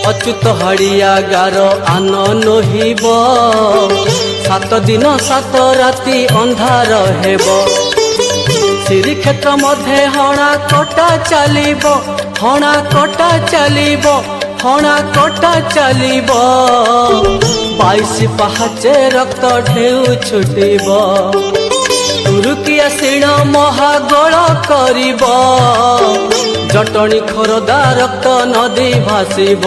अच्युत हड़िया गार आन नहिब 7 दिन 7 राति अंधार हेब श्रीक्षेत्र मध्य हणा कटा चलिब हणा कटा चलिब हणा कटा चलिब 22 पहाचे रक्त ढेउ छुटिब तुरुकिया सिण महागोल करिब जटणी खोरदा रक्त नदी भासिब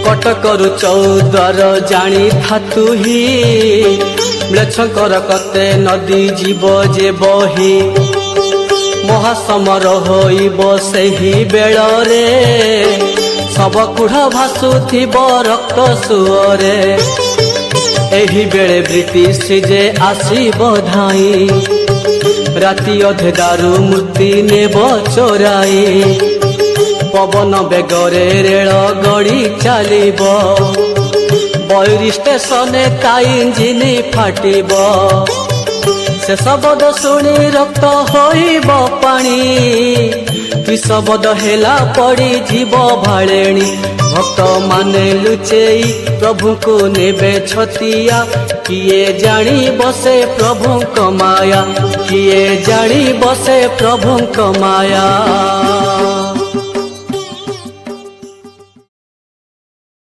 कटकरु चौद्वार जानी थातुही म्लेच्छकर कते नदी जीव जे बही महासमर होइब सेही बेଳରେ सब कुढ़ भासुथिब रक्त सुअरे एही बेले ब्रिटिश जे आसीब धाई राति अधे दारू मूर्ति नेब चोराई पवन बेगरे रेल गड़ी चलिब बैरी स्टेशन का इंजिन फाटिब से शब्द शुणी रक्त होइब पानी कि शब्द हेला पड़ी जीव भाड़ेणी भक्त माने लुचेई प्रभु को नेबे छतिया किए जानी बसे प्रभु कमाया किए जानी बसे प्रभु कमाया।